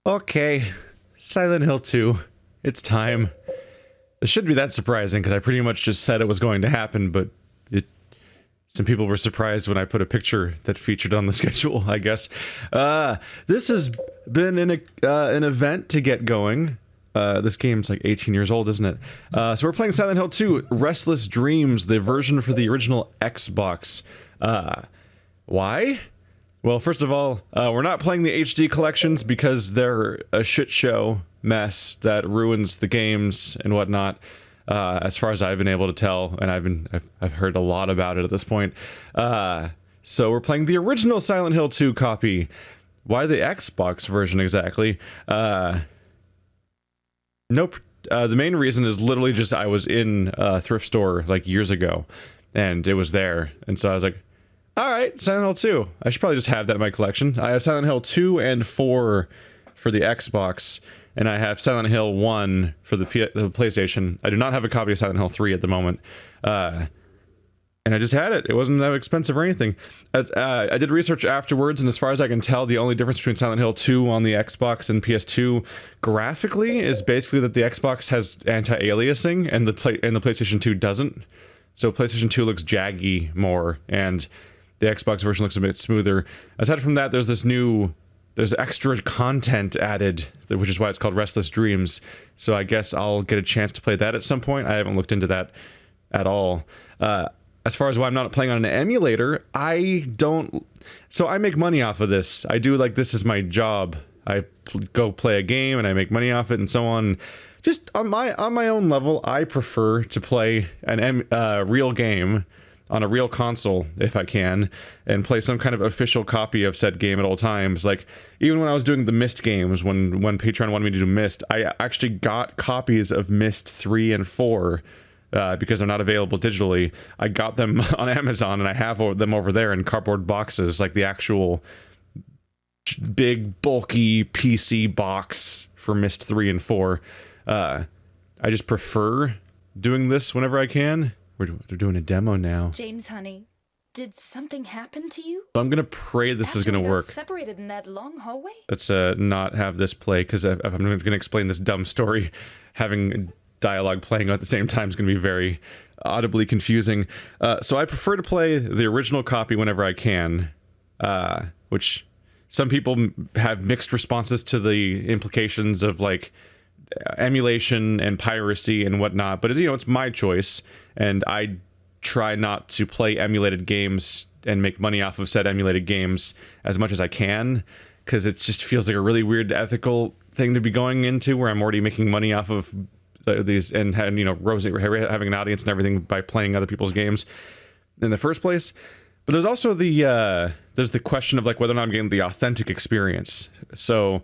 Okay, Silent Hill 2. It's time. It shouldn't be that surprising because I pretty much just said it was going to happen, but some people were surprised when I put a picture that featured on the schedule, I guess. This has been an event to get going. This game's like 18 years old, isn't it? So we're playing Silent Hill 2, Restless Dreams, the version for the original Xbox. Why? Well, first of all, we're not playing the HD collections because they're a shit show mess that ruins the games and whatnot. As far as I've been able to tell, and I've heard a lot about it at this point. So we're playing the original Silent Hill 2 copy. Why the Xbox version exactly? Nope. The main reason is literally just I was in a thrift store like years ago, and it was there, and so I was like, all right, Silent Hill 2. I should probably just have that in my collection. I have Silent Hill 2 and 4 for the Xbox, and I have Silent Hill 1 for the PlayStation. I do not have a copy of Silent Hill 3 at the moment. And I just had it. It wasn't that expensive or anything. I did research afterwards, and as far as I can tell, the only difference between Silent Hill 2 on the Xbox and PS2 graphically is basically that the Xbox has anti-aliasing, and the PlayStation 2 doesn't. So PlayStation 2 looks jaggy more, and the Xbox version looks a bit smoother. Aside from that, there's extra content added, which is why it's called Restless Dreams. So I guess I'll get a chance to play that at some point. I haven't looked into that at all. As far as why I'm not playing on an emulator, so I make money off of this. I do, like, this is my job. I go play a game and I make money off it and so on. Just on my own level, I prefer to play a real game on a real console if I can, and play some kind of official copy of said game at all times. Like, even when I was doing the Myst games, when Patreon wanted me to do Myst, I actually got copies of Myst 3 and 4, because they're not available digitally. I got them on Amazon, and I have them over there in cardboard boxes, like the actual big, bulky PC box for Myst 3 and 4. I just prefer doing this whenever I can. They're doing a demo now. James, honey, did something happen to you? So I'm gonna pray this is gonna work. Separated in that long hallway? Let's not have this play, because if I'm gonna explain this dumb story, having dialogue playing at the same time is gonna be very audibly confusing. So I prefer to play the original copy whenever I can, which some people have mixed responses to the implications of, like, emulation and piracy and whatnot, but it's my choice, and I try not to play emulated games and make money off of said emulated games as much as I can, because it just feels like a really weird ethical thing to be going into, where I'm already making money off of these and having an audience and everything by playing other people's games in the first place. But there's also there's the question of, like, whether or not I'm getting the authentic experience. So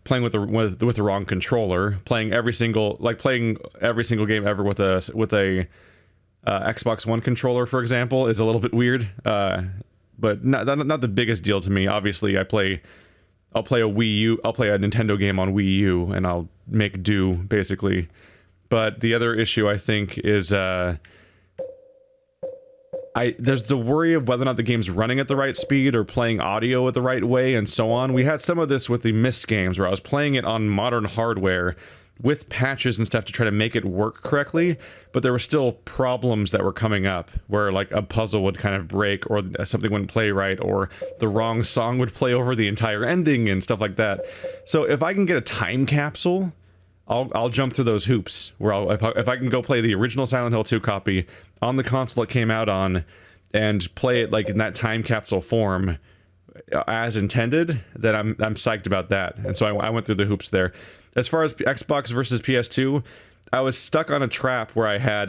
playing with the wrong controller, playing every single game ever with a Xbox One controller, for example, is a little bit weird. But not the biggest deal to me. Obviously, I'll play a Nintendo game on Wii U, and I'll make do, basically. But the other issue, I think, is there's the worry of whether or not the game's running at the right speed or playing audio at the right way and so on. We had some of this with the Myst games, where I was playing it on modern hardware with patches and stuff to try to make it work correctly, but there were still problems that were coming up, where, like, a puzzle would kind of break, or something wouldn't play right, or the wrong song would play over the entire ending and stuff like that. So if I can get a time capsule, I'll jump through those hoops, where if I can go play the original Silent Hill 2 copy on the console it came out on, and play it, like, in that time capsule form as intended, then I'm psyched about that. And so I went through the hoops there. As far as Xbox versus PS2, I was stuck on a trap where I had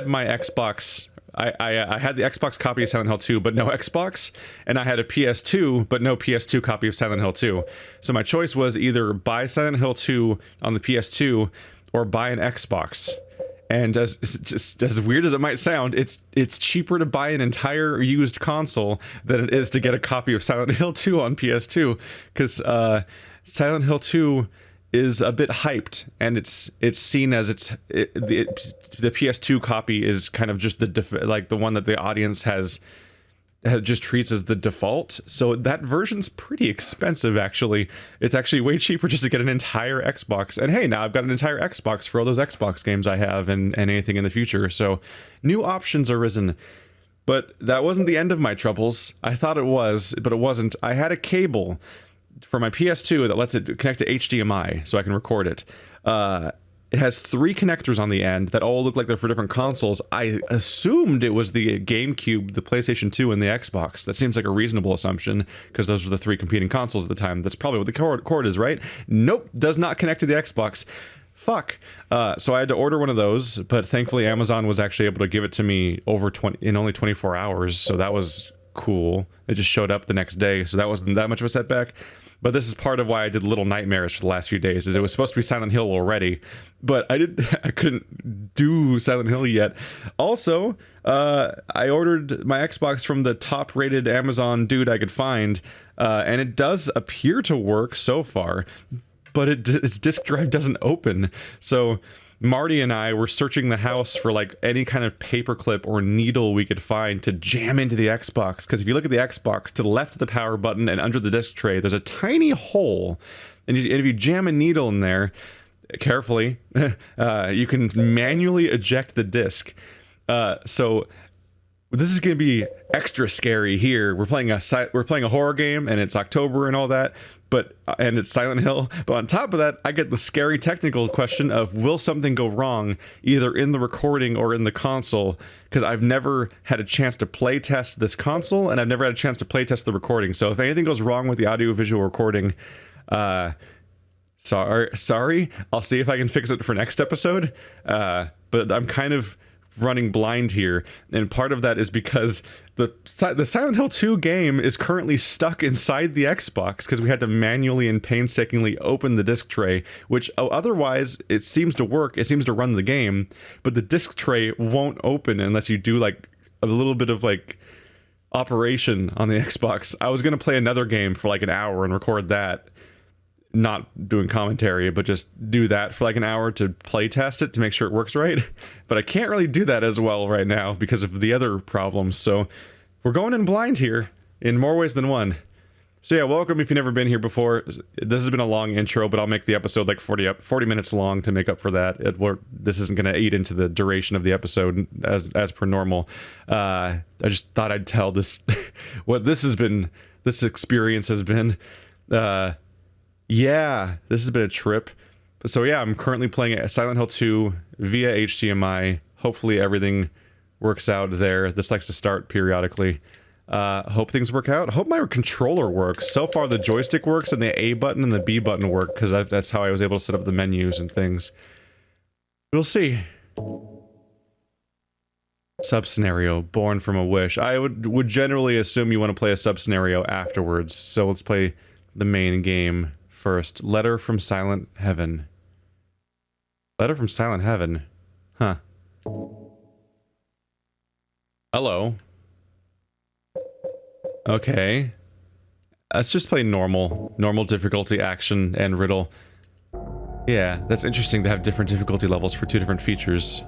my Xbox. I had the Xbox copy of Silent Hill 2, but no Xbox, and I had a PS2, but no PS2 copy of Silent Hill 2. So my choice was either buy Silent Hill 2 on the PS2 or buy an Xbox. And as weird as it might sound, it's cheaper to buy an entire used console than it is to get a copy of Silent Hill 2 on PS2, because Silent Hill 2 is a bit hyped, and it's seen as the PS2 copy is kind of just the one that the audience has just treats as the default. So that version's pretty expensive, actually. It's actually way cheaper just to get an entire Xbox. And hey, now I've got an entire Xbox for all those Xbox games I have and anything in the future. So new options are risen. But that wasn't the end of my troubles. I thought it was, but it wasn't. I had a cable for my PS2 that lets it connect to HDMI so I can record it. It has 3 connectors on the end that all look like they're for different consoles. I assumed it was the GameCube, the PlayStation 2, and the Xbox. That seems like a reasonable assumption, because those were the 3 competing consoles at the time. That's probably what the cord is, right? Nope, does not connect to the Xbox. Fuck. So I had to order one of those, but thankfully Amazon was actually able to give it to me in only 24 hours, so that was cool. It just showed up the next day, so that wasn't that much of a setback. But this is part of why I did Little Nightmares for the last few days, is it was supposed to be Silent Hill already, but I couldn't do Silent Hill yet. Also, I ordered my Xbox from the top-rated Amazon dude I could find, and it does appear to work so far, but its disk drive doesn't open. So Marty and I were searching the house for like any kind of paperclip or needle we could find to jam into the Xbox, because if you look at the Xbox, to the left of the power button and under the disc tray, there's a tiny hole, and if you jam a needle in there carefully, you can manually eject the disc. So this is going to be extra scary here. We're playing a horror game, and it's October and all that, and it's Silent Hill. But on top of that, I get the scary technical question of, will something go wrong either in the recording or in the console? Because I've never had a chance to play test this console, and I've never had a chance to play test the recording. So if anything goes wrong with the audio-visual recording, sorry. I'll see if I can fix it for next episode. But I'm kind of running blind here, and part of that is because the Silent Hill 2 game is currently stuck inside the Xbox because we had to manually and painstakingly open the disc tray, which otherwise it seems to work, it seems to run the game, but the disc tray won't open unless you do like a little bit of like operation on the Xbox. I was gonna play another game for like an hour and record that, not doing commentary, but just do that for like an hour to play test it to make sure it works right. But I can't really do that as well right now because of the other problems. So we're going in blind here in more ways than one. So yeah, welcome if you've never been here before. This has been a long intro, but I'll make the episode like 40 minutes long to make up for that. This isn't going to eat into the duration of the episode as per normal. I just thought I'd tell this what this experience has been. Yeah, this has been a trip. So yeah, I'm currently playing Silent Hill 2 via HDMI. Hopefully everything works out there. This likes to start periodically. Hope things work out. Hope my controller works. So far the joystick works and the A button and the B button work, because that's how I was able to set up the menus and things. We'll see. Sub-scenario, Born from a Wish. I would generally assume you want to play a sub-scenario afterwards, so let's play the main game first. Letter from Silent Heaven. Letter from Silent Heaven. Huh. Hello. Okay. Let's just play normal. Normal difficulty, action, and riddle. Yeah, that's interesting to have different difficulty levels for 2 different features.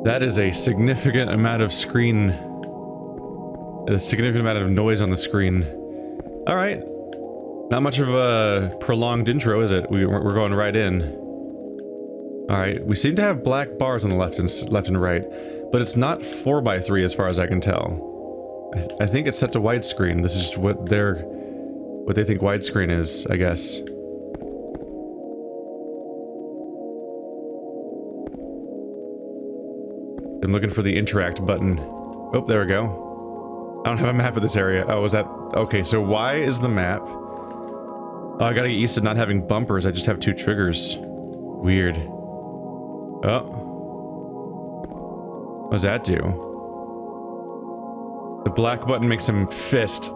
That is a significant amount of noise on the screen. All right, not much of a prolonged intro, is it? We're going right in. All right, we seem to have black bars on the left and right, but it's not 4x3 as far as I can tell. I think it's set to widescreen. This is just what they think widescreen is, I guess. I'm looking for the interact button. Oh, there we go. I don't have a map of this area. Oh, is that... Okay, so Y is the map. Oh, I gotta get used to not having bumpers. I just have 2 triggers. Weird. Oh. What does that do? The black button makes him fist.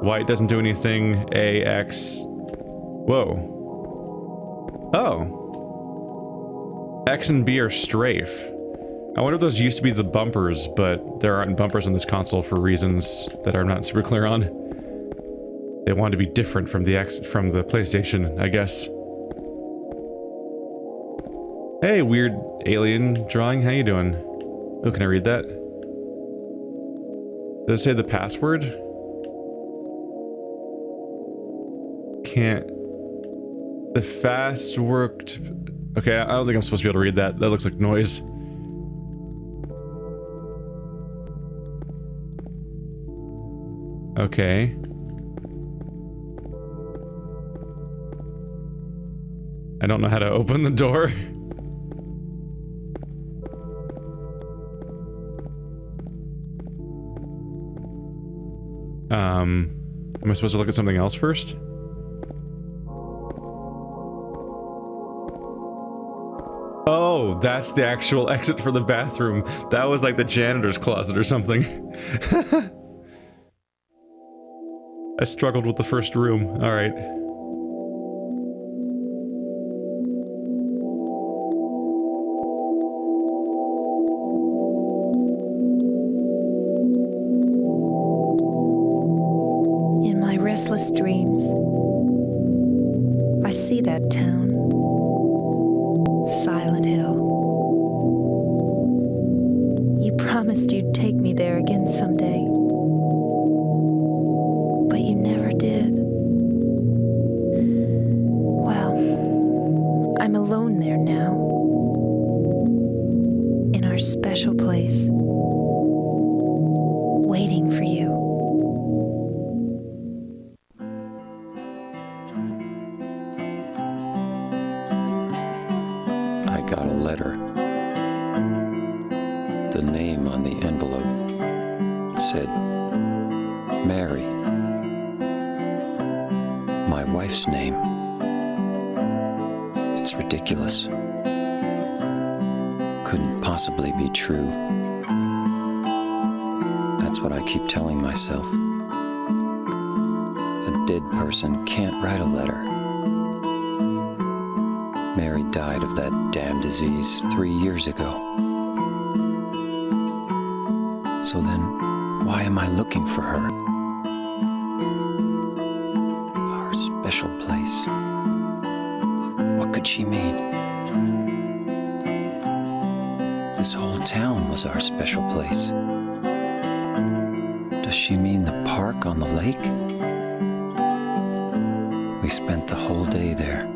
White doesn't do anything. A, X. Whoa. Oh. X and B are strafe. I wonder if those used to be the bumpers, but there aren't bumpers on this console for reasons that I'm not super clear on. They wanted to be different from the PlayStation, I guess. Hey, weird alien drawing, how you doing? Oh, can I read that? Does it say the password? Can't... The fast worked... Okay, I don't think I'm supposed to be able to read that. That looks like noise. Okay. I don't know how to open the door. Am I supposed to look at something else first? Oh, that's the actual exit for the bathroom. That was like the janitor's closet or something. I struggled with the first room. Alright. In my restless dreams, I see that town. Silent Hill. You promised you'd take me there again someday. But you never did. Well, I'm alone there now. In our special place. Waiting for you. I got a letter. The name on the envelope said, Mary. My wife's name. It's ridiculous. Couldn't possibly be true. That's what I keep telling myself. A dead person can't write a letter. Mary died of that damn disease 3 years ago. So then, why am I looking for her? Our special place. What could she mean? This whole town was our special place. Does she mean the park on the lake? We spent the whole day there.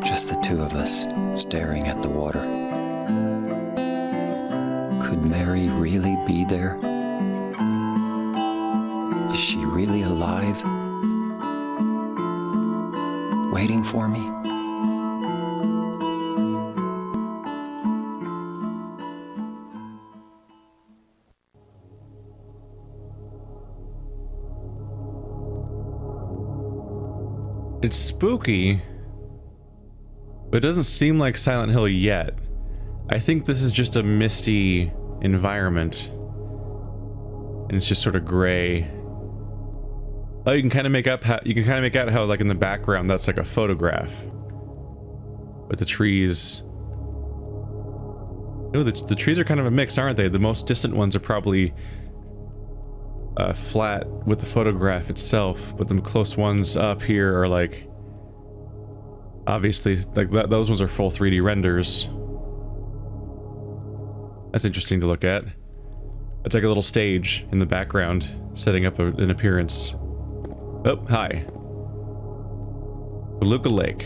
Just the 2 of us, staring at the water. Could Mary really be there? Is she really alive? Waiting for me? It's spooky, but it doesn't seem like Silent Hill yet. I think this is just a misty environment. And it's just sort of gray. Oh, you can kind of make out how like in the background that's like a photograph. But the trees... Oh, the trees are kind of a mix, aren't they? The most distant ones are probably flat with the photograph itself, but the close ones up here are like... Obviously, like those ones are full 3D renders. That's interesting to look at. It's like a little stage in the background, setting up an appearance. Oh, hi. Beluga Lake.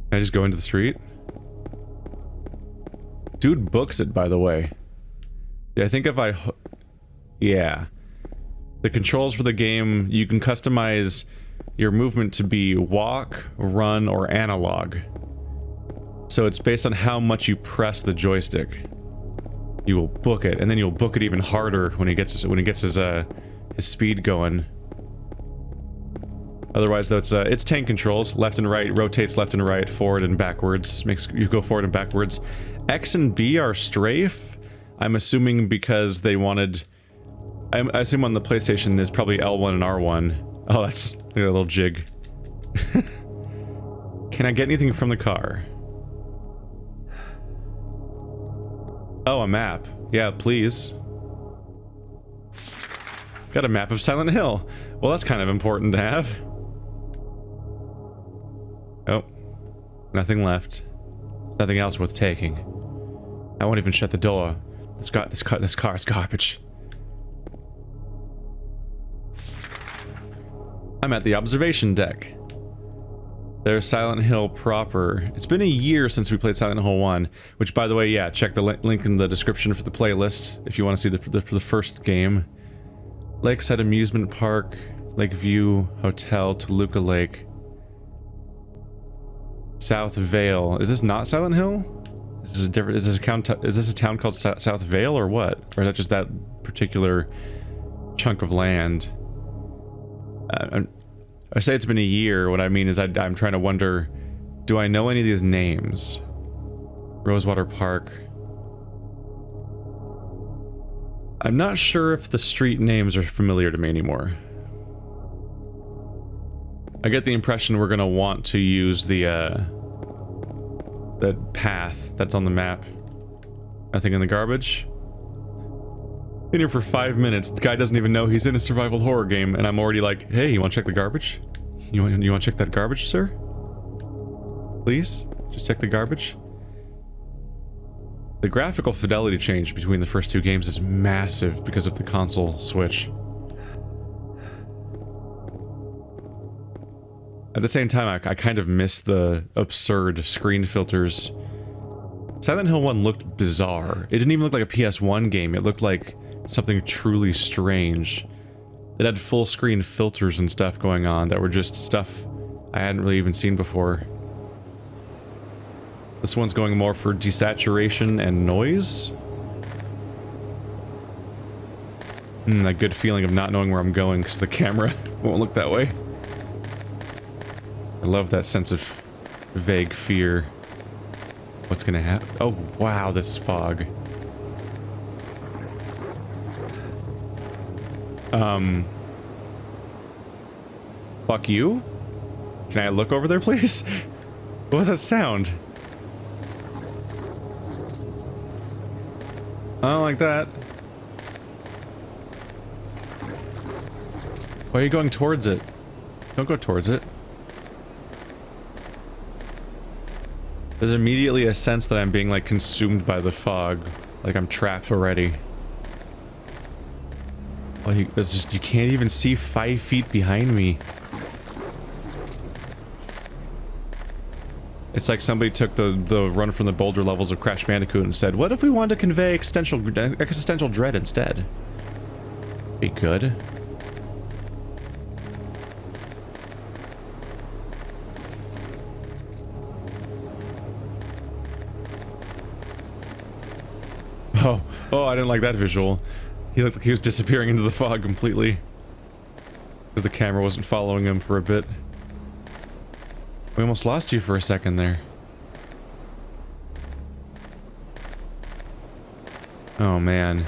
Can I just go into the street? Dude books it, by the way. I think if I... Yeah. The controls for the game, you can customize your movement to be walk, run, or analog. So it's based on how much you press the joystick. You will book it, and then you'll book it even harder when he gets his speed going. Otherwise, though, it's tank controls, left and right, rotates left and right, forward and backwards, makes you go forward and backwards. X and B are strafe. I'm assuming because they wanted... I assume on the PlayStation is probably L1 and R1. Oh, that's a little jig. Can I get anything from the car? Oh, a map. Yeah, please. Got a map of Silent Hill. Well, that's kind of important to have. Oh. Nothing left. There's nothing else worth taking. I won't even shut the door. This car's garbage. I'm at the observation deck. There's Silent Hill proper. It's been a year since we played Silent Hill 1, which, by the way, yeah, check the link in the description for the playlist if you want to see the first game. Lakeside Amusement Park, Lakeview Hotel, Toluca Lake. South Vale. Is this not Silent Hill? Is this a town called South Vale or what? Or is that just that particular chunk of land? I say it's been a year. What I mean is I'm trying to wonder, do I know any of these names? Rosewater Park. I'm not sure if the street names are familiar to me anymore. I get the impression we're gonna want to use the path that's on the map. Nothing in the garbage. Been here for 5 minutes. The guy doesn't even know he's in a survival horror game, and I'm already like, hey, you want to check the garbage? You want to check that garbage, sir? Please? Just check the garbage? The graphical fidelity change between the first two games is massive because of the console switch. At the same time, I kind of miss the absurd screen filters. Silent Hill 1 looked bizarre. It didn't even look like a PS1 game. It looked like something truly strange. It had full screen filters and stuff going on that were just stuff I hadn't really even seen before. This one's going more for desaturation and noise. That good feeling of not knowing where I'm going because the camera won't look that way. I love that sense of vague fear. What's gonna happen? Oh, wow, this fog. Fuck you? Can I look over there, please? What was that sound? I don't like that. Why are you going towards it? Don't go towards it. There's immediately a sense that I'm being, like, consumed by the fog. Like I'm trapped already. Like, there's just, you can't even see 5 feet behind me. It's like somebody took the run from the boulder levels of Crash Bandicoot and said, what if we wanted to convey existential dread instead? Be good. Oh, I didn't like that visual. He looked like he was disappearing into the fog completely. Because the camera wasn't following him for a bit. We almost lost you for a second there. Oh, man.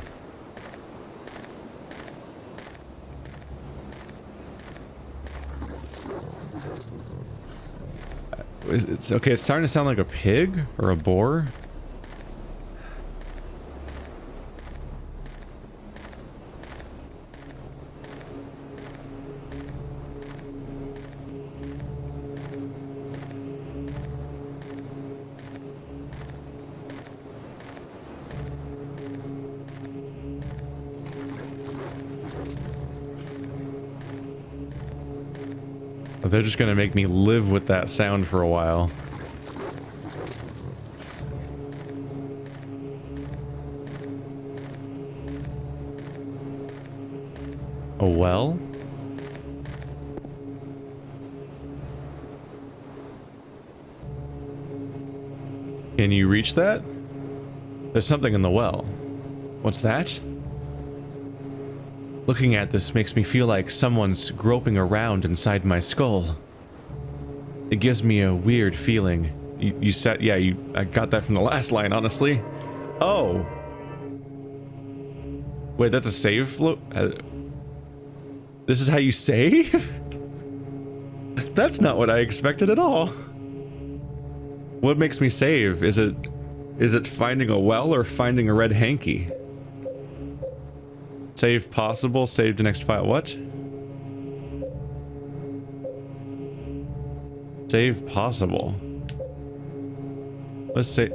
It's okay, it's starting to sound like a pig or a boar. They're just gonna make me live with that sound for a while. A well? Can you reach that? There's something in the well. What's that? Looking at this makes me feel like someone's groping around inside my skull. It gives me a weird feeling. You said, yeah, I got that from the last line, honestly. Oh. Wait, that's a save? This is how you save? That's not what I expected at all. What makes me save? Is it finding a well or finding a red hanky? Save possible, save the next file. What? Save possible. Let's say.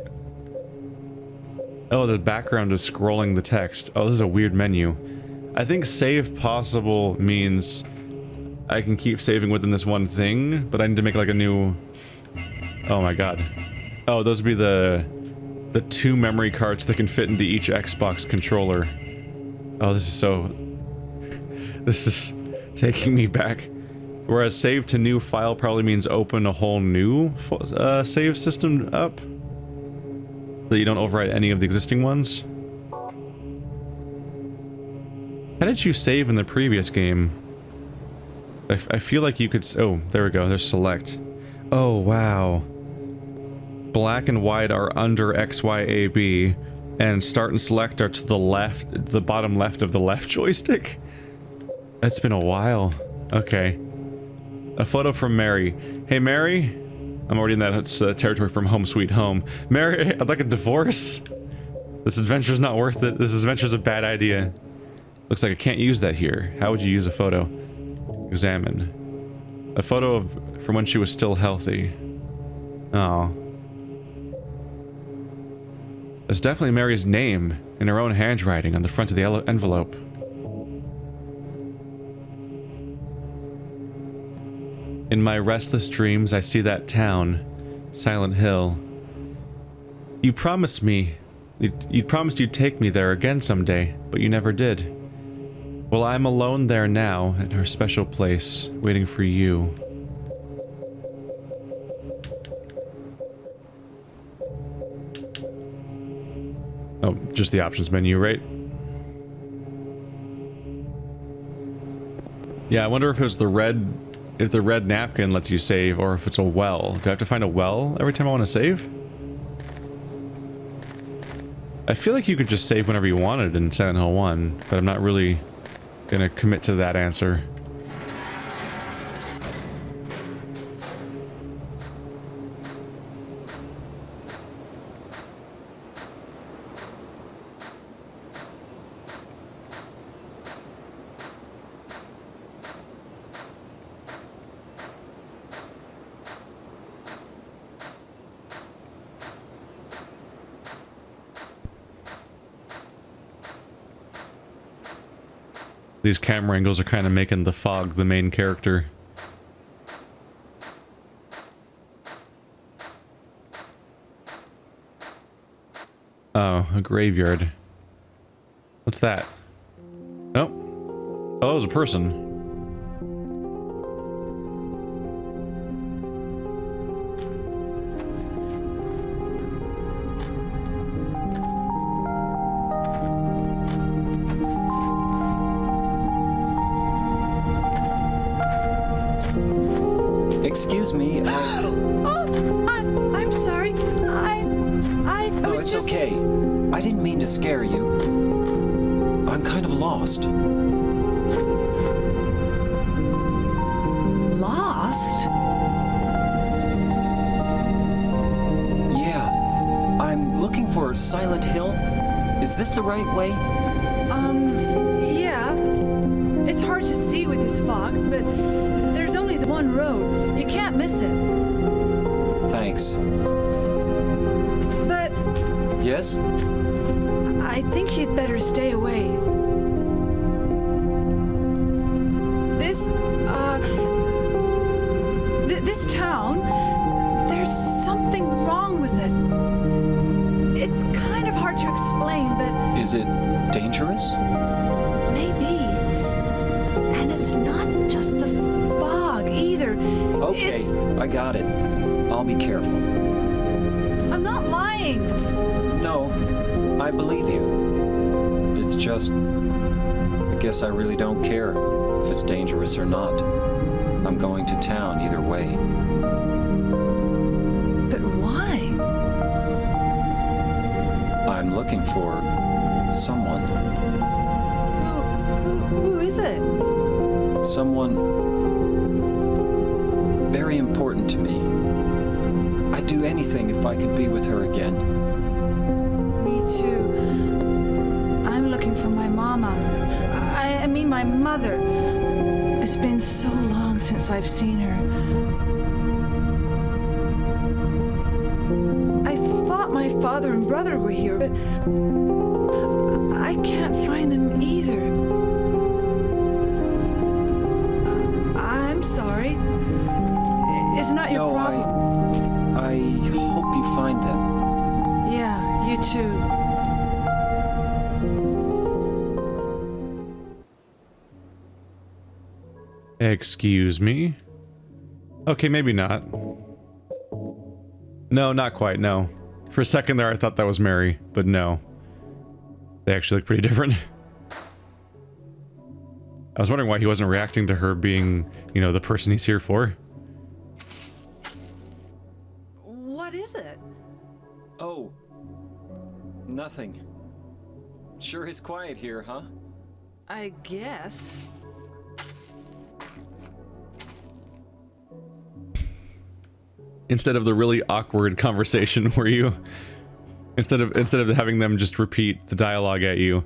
Oh, the background is scrolling the text. Oh, this is a weird menu. I think save possible means I can keep saving within this one thing, but I need to make like a new. Oh my god. Oh, those would be the 2 memory cards that can fit into each Xbox controller. Oh, this is taking me back. Whereas save to new file probably means open a whole new save system up, so you don't overwrite any of the existing ones. How did you save in the previous game? I feel like you could. Oh, there we go. There's select. Oh, wow. Black and white are under X, Y, A, B, and start and select are to the left, the bottom left of the left joystick. It's been a while. Okay. A photo from Mary. Hey, Mary? I'm already in that territory from Home Sweet Home. Mary, I'd like a divorce. This adventure's not worth it. This adventure's a bad idea. Looks like I can't use that here. How would you use a photo? Examine. A photo from when she was still healthy. Oh. There's definitely Mary's name in her own handwriting on the front of the envelope. In my restless dreams, I see that town, Silent Hill. You promised me, you promised you'd take me there again someday, but you never did. Well, I'm alone there now, at her special place, waiting for you. Oh, just the options menu, right? Yeah, I wonder if it was the red napkin lets you save, or if it's a well. Do I have to find a well every time I want to save? I feel like you could just save whenever you wanted in Silent Hill 1, but I'm not really gonna commit to that answer. These camera angles are kind of making the fog the main character. Oh, a graveyard. What's that? Oh. Oh, it was a person. Excuse me, I'm sorry. I No, was it's just... okay. I didn't mean to scare you. I'm kind of lost. Lost? Yeah. I'm looking for Silent Hill. Is this the right way? Yeah. It's hard to see with this fog, but there's only the one road. You can't miss it. Thanks. But Yes? I think you'd better stay away. This town, there's something wrong with it. It's kind of hard to explain, but Is it dangerous? maybe. Okay, I got it. I'll be careful. I'm not lying. No, I believe you. It's just... I guess I really don't care if it's dangerous or not. I'm going to town either way. But why? I'm looking for... someone. Who is it? Someone... very important to me. I'd do anything if I could be with her again. Me too. I'm looking for my mama. I mean my mother. It's been so long since I've seen her. I thought my father and brother were here, but I can't find them either. I'm sorry. It's not your problem. I hope you find them. Yeah, you too. Excuse me? Okay, maybe not. No, not quite, no. For a second there I thought that was Mary, but no. They actually look pretty different. I was wondering why he wasn't reacting to her being, you know, the person he's here for. What is it? Oh. Nothing. Sure is quiet here, huh? I guess. Instead of the really awkward conversation where you... Instead of having them just repeat the dialogue at you,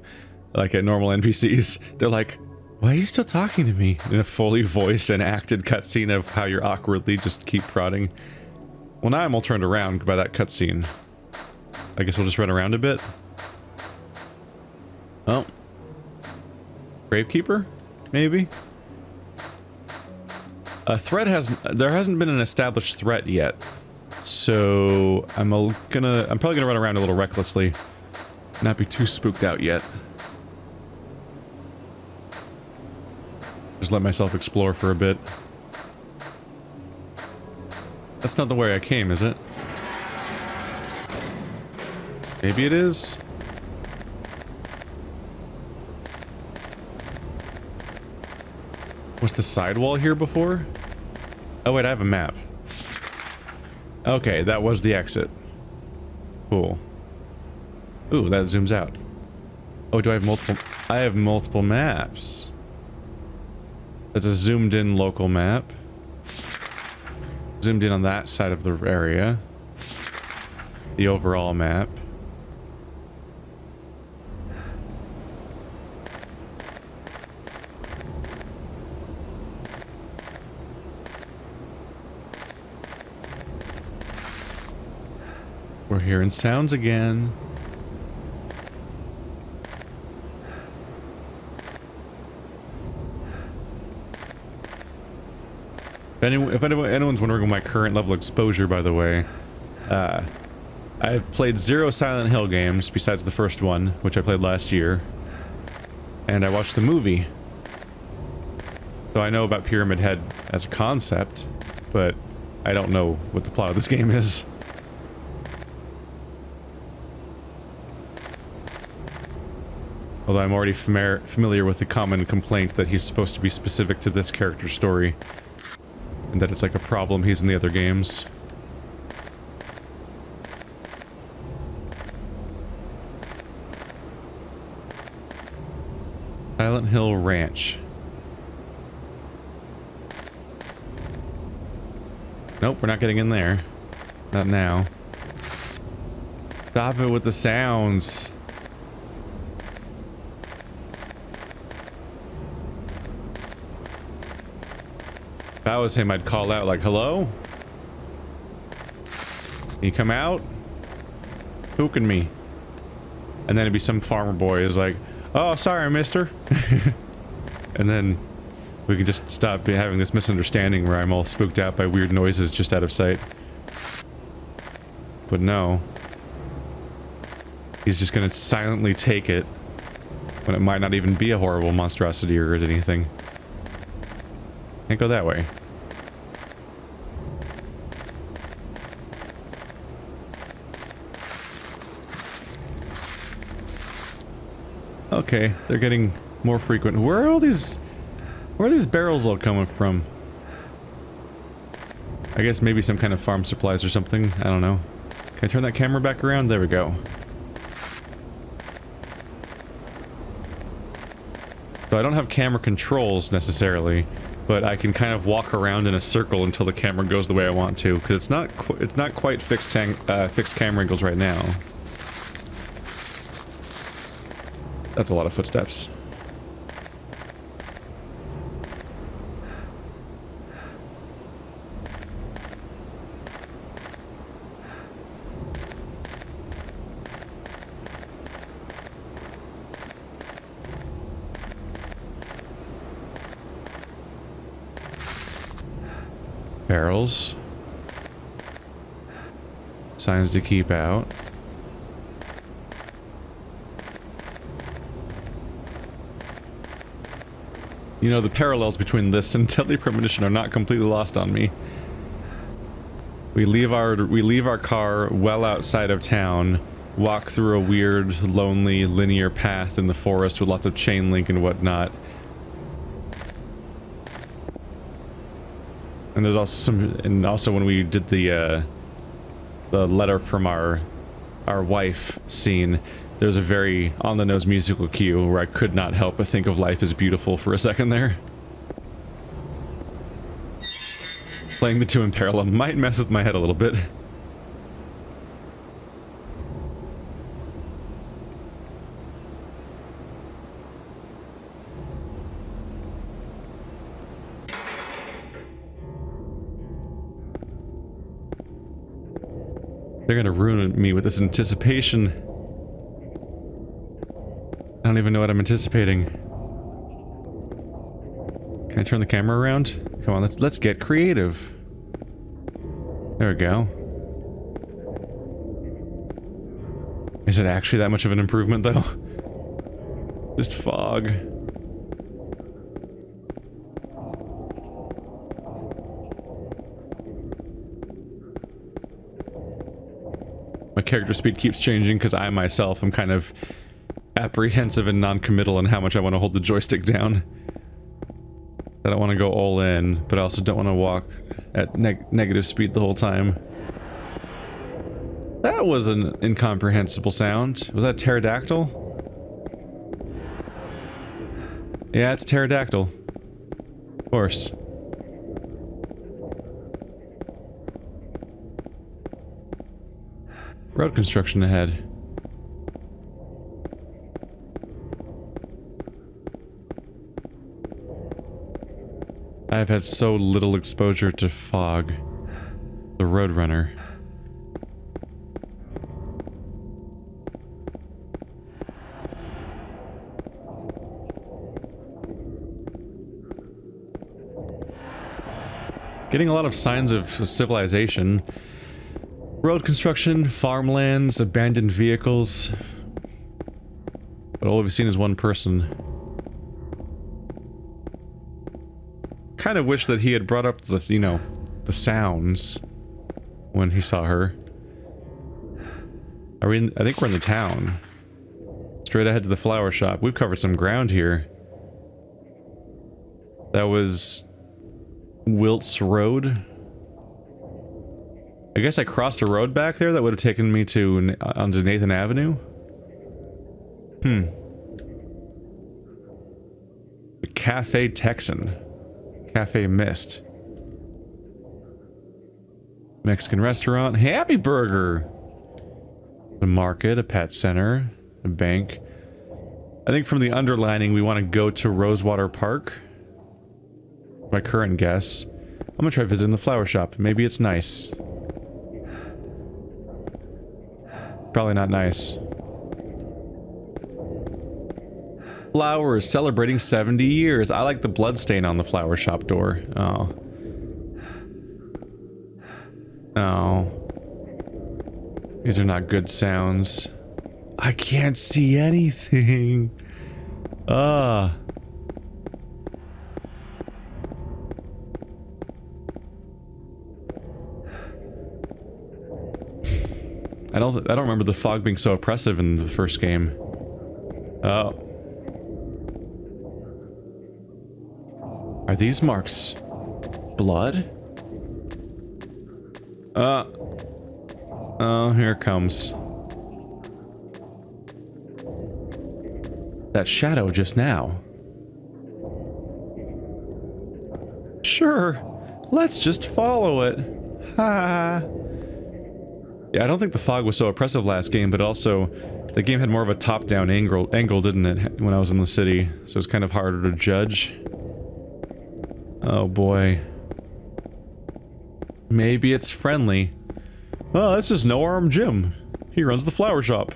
like at normal NPCs, they're like, why are you still talking to me? In a fully voiced and acted cutscene of how you're awkwardly just keep prodding. Well, now I'm all turned around by that cutscene. I guess we'll just run around a bit. Oh. Gravekeeper? Maybe? There hasn't been an established threat yet. So I'm probably gonna run around a little recklessly. Not be too spooked out yet. Just let myself explore for a bit. That's not the way I came, is it? Maybe it is? Was the sidewall here before? Oh wait, I have a map. Okay, that was the exit. Cool. Ooh, that zooms out. Oh, do I have multiple? I have multiple maps. That's a zoomed in local map. Zoomed in on that side of the area. The overall map. We're hearing sounds again. If anyone's wondering what my current level of exposure, by the way, I've played 0 Silent Hill games besides the first one, which I played last year, and I watched the movie. So I know about Pyramid Head as a concept, but I don't know what the plot of this game is. Although I'm already familiar with the common complaint that he's supposed to be specific to this character's story. And that it's like a problem he's in the other games. Silent Hill Ranch. Nope, we're not getting in there. Not now. Stop it with the sounds. If I was him, I'd call out like, hello? Can you come out? Hooking me. And then it'd be some farmer boy who's like, oh, sorry, mister. And then we could just stop having this misunderstanding where I'm all spooked out by weird noises just out of sight. But no. He's just gonna silently take it when it might not even be a horrible monstrosity or anything. Can't go that way. Okay, they're getting more frequent. Where are these barrels all coming from? I guess maybe some kind of farm supplies or something. I don't know. Can I turn that camera back around? There we go. So I don't have camera controls necessarily, but I can kind of walk around in a circle until the camera goes the way I want to, because it's not quite fixed camera angles right now. That's a lot of footsteps. Barrels. Signs to keep out. You know, the parallels between this and Deadly Premonition are not completely lost on me. We leave our car well outside of town, walk through a weird, lonely, linear path in the forest with lots of chain link and whatnot. And there's also also when we did the letter from our wife scene, there's a very on-the-nose musical cue where I could not help but think of Life is Beautiful for a second there. Playing the two in parallel might mess with my head a little bit. They're gonna ruin me with this anticipation. I don't even know what I'm anticipating. Can I turn the camera around? Come on, let's get creative. There we go. Is it actually that much of an improvement, though? Just fog. My character speed keeps changing because I myself am kind of apprehensive and non-committal on how much I want to hold the joystick down. I don't want to go all in, but I also don't want to walk at negative speed the whole time. That was an incomprehensible sound. Was that pterodactyl? Yeah, it's pterodactyl. Of course. Road construction ahead. I've had so little exposure to fog. The Roadrunner. Getting a lot of signs of civilization. Road construction, farmlands, abandoned vehicles. But all we've seen is one person. Kind of wish that he had brought up the, you know, the sounds when he saw her. Are we in, I think we're in the town. Straight ahead to the flower shop. We've covered some ground here. That was Wilt's Road. I guess I crossed a road back there that would have taken me to onto Nathan Avenue. The Cafe Texan. Cafe Mist. Mexican restaurant. Happy Burger. The market, a pet center, a bank. I think from the underlining we want to go to Rosewater Park. My current guess. I'm gonna try visiting the flower shop. Maybe it's nice. Probably not nice. Flowers celebrating 70 years. I like the bloodstain on the flower shop door. Oh. Oh. These are not good sounds. I can't see anything. I don't remember the fog being so oppressive in the first game. Oh. Are these marks blood? Oh, here it comes. That shadow just now. Sure, let's just follow it. Ha. Yeah, I don't think the fog was so oppressive last game, but also the game had more of a top-down angle, didn't it, when I was in the city? So it's kind of harder to judge. Oh boy. Maybe it's friendly. Oh, that's just No-Arm Jim. He runs the flower shop.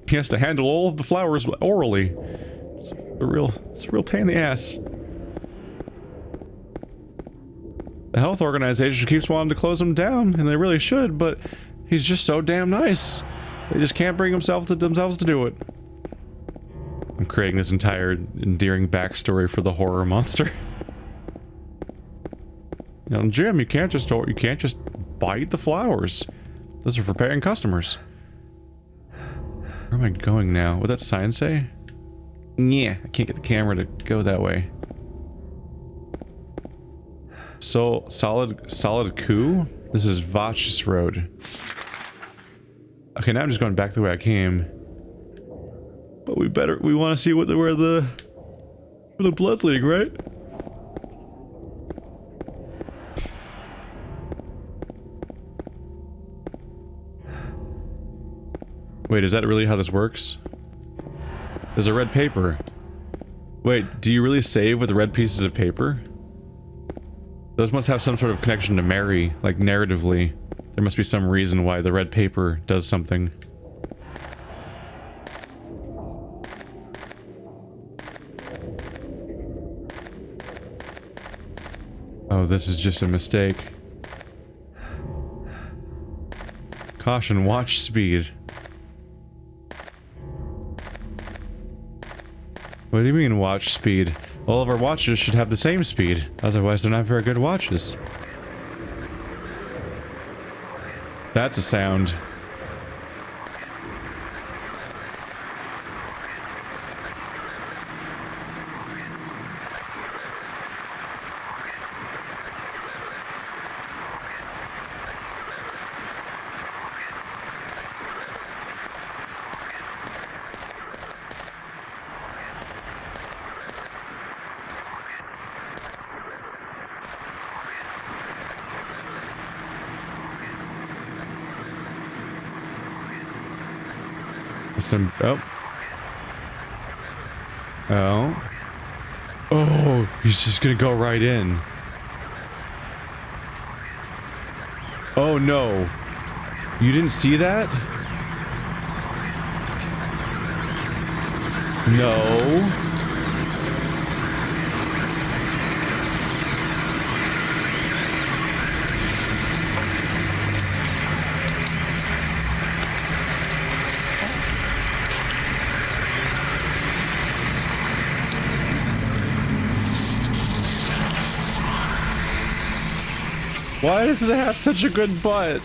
He has to handle all of the flowers orally. It's a real pain in the ass. The health organization keeps wanting to close him down, and they really should, but he's just so damn nice. They just can't bring themselves to do it. I'm creating this entire endearing backstory for the horror monster. You know, Jim, you can't just bite the flowers. Those are for paying customers. Where am I going now? What'd that sign say? Yeah, I can't get the camera to go that way. So, solid coup? This is Vach's Road. Okay, now I'm just going back the way I came. But we want to see where the blood's leading, right? Wait, is that really how this works? There's a red paper. Wait, do you really save with the red pieces of paper? Those must have some sort of connection to Mary, like narratively. There must be some reason why the red paper does something. Oh, this is just a mistake. Caution, watch speed. What do you mean, watch speed? All of our watches should have the same speed, otherwise they're not very good watches. That's a sound. Oh, he's just gonna go right in. Oh no. You didn't see that? No. Why does it have such a good butt?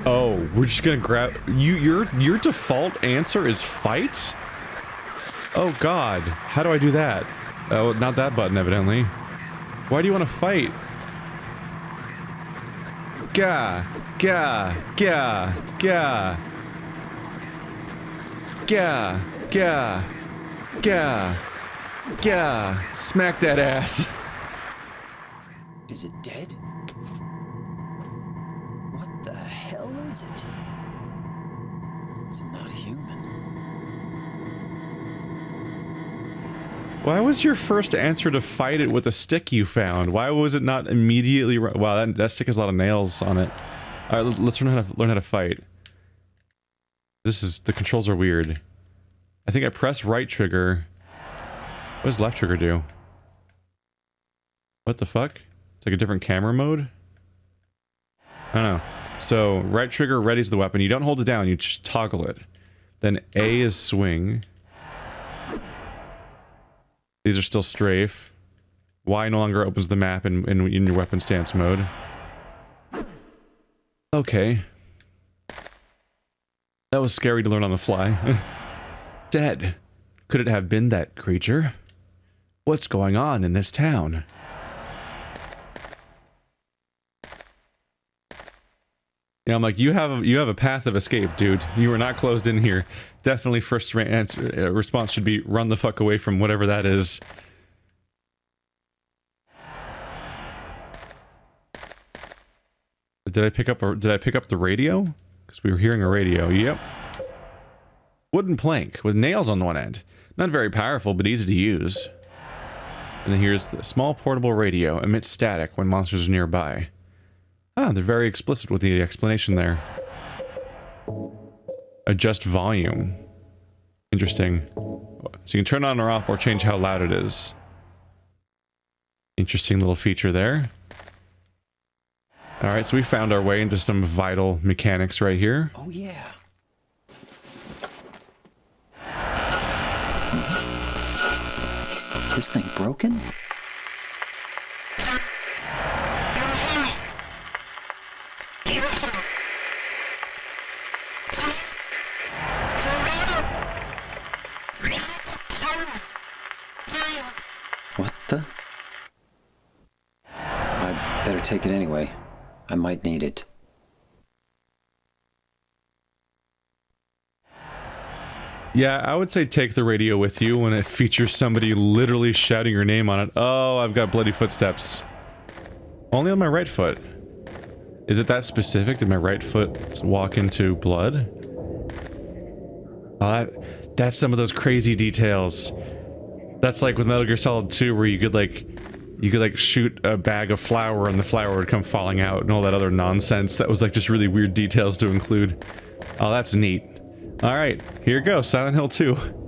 Oh, we're just gonna grab you. Your default answer is fight? Oh god, how do I do that? Oh, not that button evidently. Why do you want to fight? Gah, gah, gah, gah. Gah, gah, gah. Yeah, smack that ass. Is it dead? What the hell is it? It's not human. Why was your first answer to fight it with a stick you found? Why was it not immediately? Wow, that stick has a lot of nails on it. All right, let's learn how to fight. The controls are weird. I think I press right trigger. What does left trigger do? What the fuck? It's like a different camera mode? I don't know. So, right trigger readies the weapon. You don't hold it down, you just toggle it. Then A is swing. These are still strafe. Y no longer opens the map in your weapon stance mode. Okay. That was scary to learn on the fly. dead. Could it have been that creature? What's going on in this town? Yeah, I'm like, you have a path of escape, dude. You are not closed in here. Definitely first response should be run the fuck away from whatever that is. Did I pick up the radio? Because we were hearing a radio. Yep. Wooden plank with nails on one end. Not very powerful, but easy to use. And then here's the small portable radio. Emits static when monsters are nearby. Ah, they're very explicit with the explanation there. Adjust volume. Interesting. So you can turn on or off or change how loud it is. Interesting little feature there. Alright, so we found our way into some vital mechanics right here. Oh, yeah. This thing broken? What the? I better take it anyway. I might need it. Yeah, I would say take the radio with you when it features somebody literally shouting your name on it. Oh, I've got bloody footsteps. Only on my right foot. Is it that specific? Did my right foot walk into blood? That's some of those crazy details. That's like with Metal Gear Solid 2 where you could like shoot a bag of flour and the flour would come falling out and all that other nonsense. That was like just really weird details to include. Oh, that's neat. Alright, here goes, Silent Hill 2.